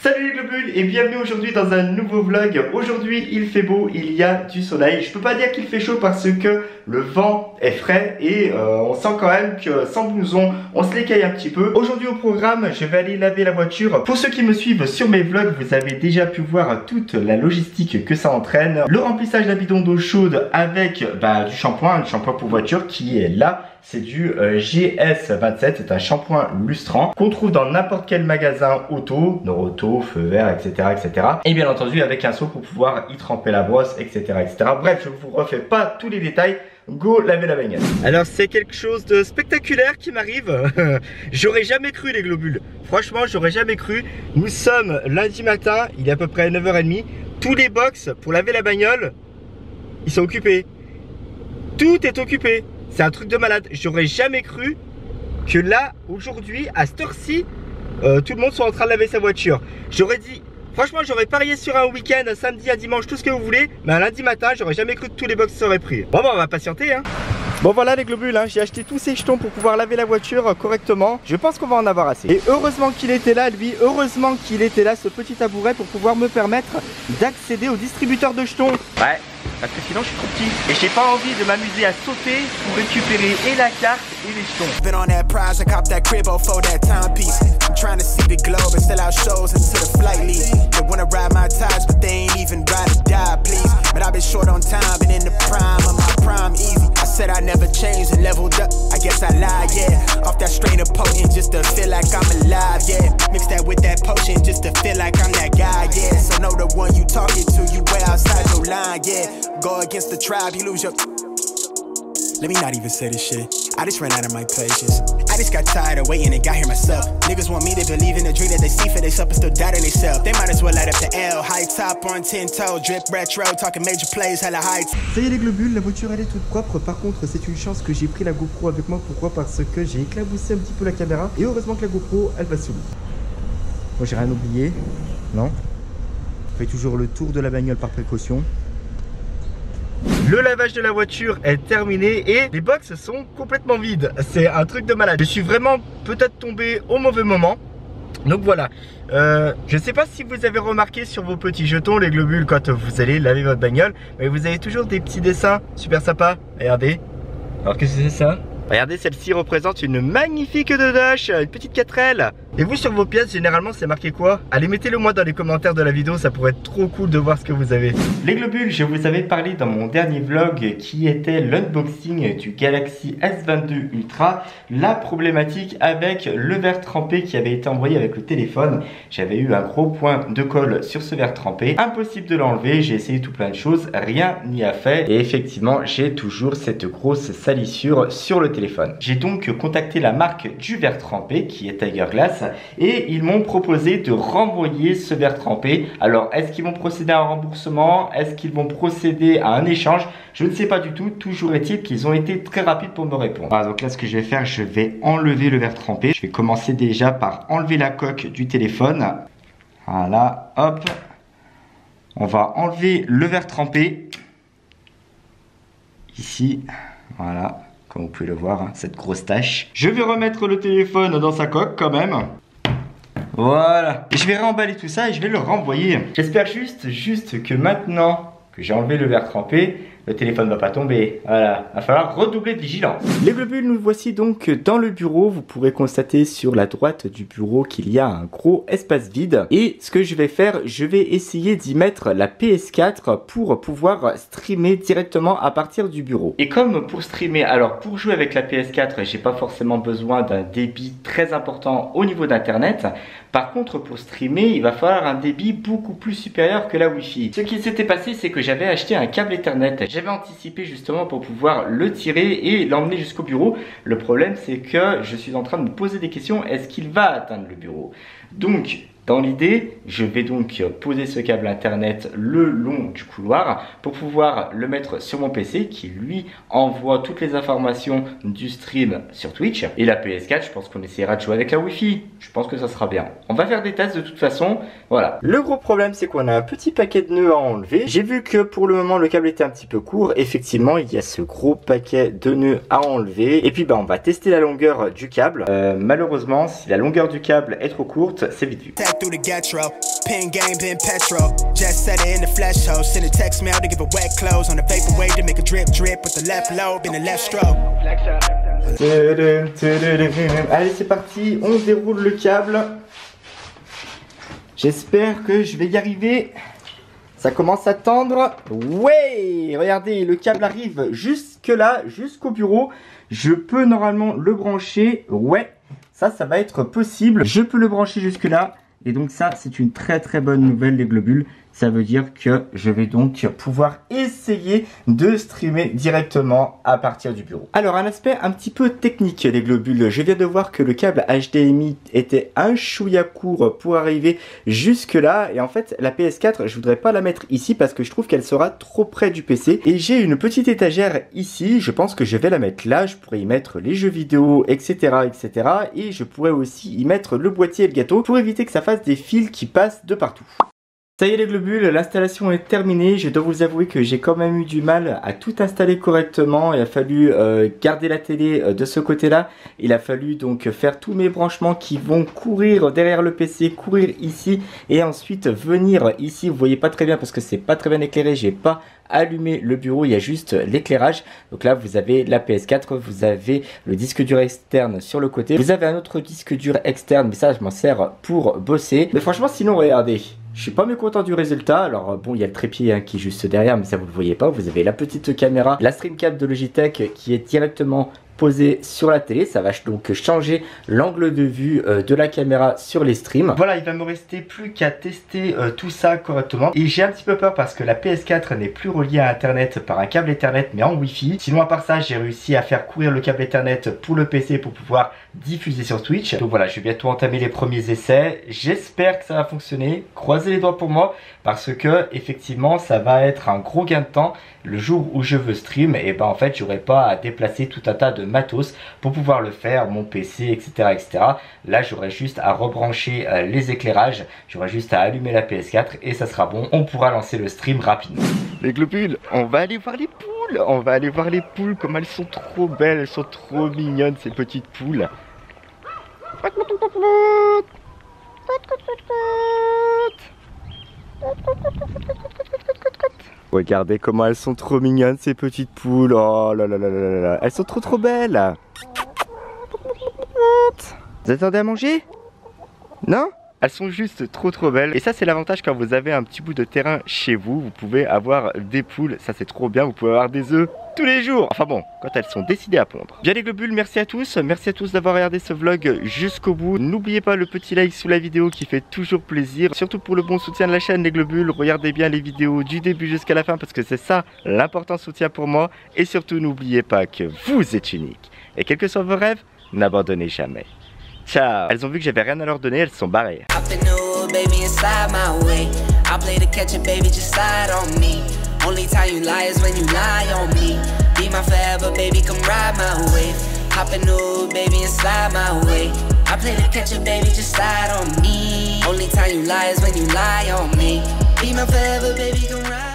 Salut les globules et bienvenue aujourd'hui dans un nouveau vlog. Aujourd'hui il fait beau, il y a du soleil. Je peux pas dire qu'il fait chaud parce que le vent est frais et on sent quand même que sans blouson on se l'écaille un petit peu. Aujourd'hui au programme je vais aller laver la voiture. Pour ceux qui me suivent sur mes vlogs, vous avez déjà pu voir toute la logistique que ça entraîne. Le remplissage d'un bidon d'eau chaude avec du shampoing pour voiture qui est là. C'est du GS27, c'est un shampoing lustrant qu'on trouve dans n'importe quel magasin auto, Noroto, Feu Vert, etc., etc. Et bien entendu avec un seau pour pouvoir y tremper la brosse, etc., etc. Bref, je ne vous refais pas tous les détails. Go laver la bagnole. Alors c'est quelque chose de spectaculaire qui m'arrive. J'aurais jamais cru les globules. Franchement, j'aurais jamais cru. Nous sommes lundi matin, il est à peu près 9h30. Tous les box pour laver la bagnole, ils sont occupés. Tout est occupé. C'est un truc de malade. J'aurais jamais cru que là, aujourd'hui, à cette heure-ci, tout le monde soit en train de laver sa voiture. J'aurais dit, franchement, j'aurais parié sur un week-end, un samedi, un dimanche, tout ce que vous voulez. Mais un lundi matin, j'aurais jamais cru que tous les box seraient pris. Bon, on va patienter, hein. Bon voilà les globules, hein. J'ai acheté tous ces jetons pour pouvoir laver la voiture correctement. Je pense qu'on va en avoir assez. Et heureusement qu'il était là lui, heureusement qu'il était là ce petit tabouret pour pouvoir me permettre d'accéder au distributeur de jetons. Ouais, parce que sinon je suis trop petit. Et j'ai pas envie de m'amuser à sauter pour récupérer et la carte et les jetons. I never changed and leveled up. I guess I lied, yeah. Off that strain of potent just to feel like I'm alive, yeah. Mix that with that potion just to feel like I'm that guy, yeah. So know the one you talking to, you way outside your line, yeah. Go against the tribe, you lose your. Let me not even say this shit. I just ran out of my patience. I just got tired of waiting and got here myself. Niggas want me to believe in the dream that they see for themselves and still doubt in themselves. They might as well light up the L. High top on 10 toe, drip retro, talking major plays, hella heights. Ça y est les globules, la voiture elle est toute propre. Par contre c'est une chance que j'ai pris la GoPro avec moi. Pourquoi? Parce que j'ai éclaboussé un petit peu la caméra. Et heureusement que la GoPro elle va sous l'eau. Moi j'ai rien oublié. Non. Je fais toujours le tour de la bagnole par précaution. Le lavage de la voiture est terminé et les box sont complètement vides. C'est un truc de malade. Je suis vraiment peut-être tombé au mauvais moment. Donc voilà. Je sais pas si vous avez remarqué sur vos petits jetons, les globules, quand vous allez laver votre bagnole, mais vous avez toujours des petits dessins super sympas. Regardez. Alors qu'est-ce que c'est ça? Regardez, celle-ci représente une magnifique Dodoche, une petite 4L. Et vous, sur vos pièces, généralement, c'est marqué quoi? Allez, mettez-le moi dans les commentaires de la vidéo, ça pourrait être trop cool de voir ce que vous avez. Les globules, je vous avais parlé dans mon dernier vlog qui était l'unboxing du Galaxy S22 Ultra. La problématique avec le verre trempé qui avait été envoyé avec le téléphone. J'avais eu un gros point de colle sur ce verre trempé. Impossible de l'enlever, j'ai essayé tout plein de choses, rien n'y a fait. Et effectivement, j'ai toujours cette grosse salissure sur le téléphone. J'ai donc contacté la marque du verre trempé qui est Tiger Glass et ils m'ont proposé de renvoyer ce verre trempé. Alors est-ce qu'ils vont procéder à un remboursement? Est-ce qu'ils vont procéder à un échange? Je ne sais pas du tout. Toujours est-il qu'ils ont été très rapides pour me répondre. Voilà, donc là ce que je vais faire, je vais enlever le verre trempé. Je vais commencer déjà par enlever la coque du téléphone. Voilà, hop. On va enlever le verre trempé. Ici, voilà. Comme vous pouvez le voir, hein, cette grosse tache. Je vais remettre le téléphone dans sa coque quand même. Voilà. Et je vais réemballer tout ça et je vais le renvoyer. J'espère juste que maintenant que j'ai enlevé le verre trempé, le téléphone ne va pas tomber. Voilà, il va falloir redoubler de vigilance. Les globules, nous voici donc dans le bureau. Vous pourrez constater sur la droite du bureau qu'il y a un gros espace vide. Et ce que je vais faire, je vais essayer d'y mettre la PS4 pour pouvoir streamer directement à partir du bureau. Et comme pour streamer, alors pour jouer avec la PS4, j'ai pas forcément besoin d'un débit très important au niveau d'internet. Par contre, pour streamer, il va falloir un débit beaucoup plus supérieur que la Wi-Fi. Ce qui s'était passé, c'est que j'avais acheté un câble Ethernet. J'avais anticipé justement pour pouvoir le tirer et l'emmener jusqu'au bureau. Le problème, c'est que je suis en train de me poser des questions. Est-ce qu'il va atteindre le bureau? Donc, dans l'idée, je vais donc poser ce câble internet le long du couloir pour pouvoir le mettre sur mon PC qui lui envoie toutes les informations du stream sur Twitch. Et la PS4, je pense qu'on essaiera de jouer avec la Wi-Fi. Je pense que ça sera bien. On va faire des tests de toute façon. Voilà. Le gros problème, c'est qu'on a un petit paquet de nœuds à enlever. J'ai vu que pour le moment, le câble était un petit peu court. Effectivement, il y a ce gros paquet de nœuds à enlever. Et puis, on va tester la longueur du câble. Malheureusement, si la longueur du câble est trop courte, c'est vite vu. Through the Gatro, pen game, been petrol. Just set it in the flesh hole. Send a text mail to give a wet clothes. On the vapor wave to make a drip drip with the left lobe in the left stroke. Allez, c'est parti, on déroule le câble. J'espère que je vais y arriver. Ça commence à tendre. Ouais, regardez, le câble arrive jusque là, jusqu'au bureau. Je peux normalement le brancher. Ouais, ça va être possible. Je peux le brancher jusque là. Et donc ça, c'est une très très bonne nouvelle, les globules. Ça veut dire que je vais donc pouvoir essayer de streamer directement à partir du bureau. Alors, un aspect un petit peu technique, les globules. Je viens de voir que le câble HDMI était un chouïa court pour arriver jusque là. Et en fait, la PS4, je voudrais pas la mettre ici parce que je trouve qu'elle sera trop près du PC. Et j'ai une petite étagère ici. Je pense que je vais la mettre là. Je pourrais y mettre les jeux vidéo, etc., etc. Et je pourrais aussi y mettre le boîtier et le gâteau pour éviter que ça fasse des fils qui passent de partout. Ça y est les globules, l'installation est terminée. Je dois vous avouer que j'ai quand même eu du mal à tout installer correctement. Il a fallu garder la télé de ce côté-là. Il a fallu donc faire tous mes branchements qui vont courir derrière le PC, courir ici et ensuite venir ici. Vous voyez pas très bien parce que c'est pas très bien éclairé. J'ai pas allumé le bureau, il y a juste l'éclairage. Donc là vous avez la PS4, vous avez le disque dur externe sur le côté. Vous avez un autre disque dur externe, mais ça je m'en sers pour bosser. Mais franchement sinon regardez, je suis pas mécontent du résultat. Alors bon, il y a le trépied qui est juste derrière, mais ça vous le voyez pas. Vous avez la petite caméra, la Streamcap de Logitech qui est directement posée sur la télé. Ça va donc changer l'angle de vue de la caméra sur les streams. Voilà, il va me rester plus qu'à tester tout ça correctement. Et j'ai un petit peu peur parce que la PS4 n'est plus reliée à internet par un câble Ethernet mais en Wi-Fi. Sinon à part ça, j'ai réussi à faire courir le câble Ethernet pour le PC pour pouvoir diffuser sur Twitch. Donc voilà, je vais bientôt entamer les premiers essais. J'espère que ça va fonctionner. Croisez les doigts pour moi parce que effectivement ça va être un gros gain de temps le jour où je veux stream. Et ben en fait j'aurai pas à déplacer tout un tas de matos pour pouvoir le faire, mon PC, etc., etc. Là j'aurai juste à rebrancher les éclairages, j'aurai juste à allumer la PS4 et ça sera bon, on pourra lancer le stream rapidement. Les globules, on va aller voir les poules. On va aller voir les poules, comme elles sont trop belles, elles sont trop mignonnes ces petites poules. Regardez comment elles sont trop mignonnes ces petites poules. Oh là là là là là, elles sont trop belles. Vous attendez à manger? Non? Elles sont juste trop belles. Et ça c'est l'avantage quand vous avez un petit bout de terrain chez vous. Vous pouvez avoir des poules, ça c'est trop bien. Vous pouvez avoir des œufs tous les jours. Enfin bon, quand elles sont décidées à pondre. Bien les globules, merci à tous d'avoir regardé ce vlog jusqu'au bout. N'oubliez pas le petit like sous la vidéo qui fait toujours plaisir. Surtout pour le bon soutien de la chaîne les globules. Regardez bien les vidéos du début jusqu'à la fin parce que c'est ça l'important soutien pour moi. Et surtout n'oubliez pas que vous êtes unique. Et quels que soient vos rêves, n'abandonnez jamais. Ciao. Elles ont vu que j'avais rien à leur donner, elles se sont barrées. Only time you lie is when you lie on me. Be my forever, baby, come ride my wave. Hop in new, baby, and slide my way. I play the catcher, baby, just slide on me. Only time you lie is when you lie on me. Be my forever, baby, come ride.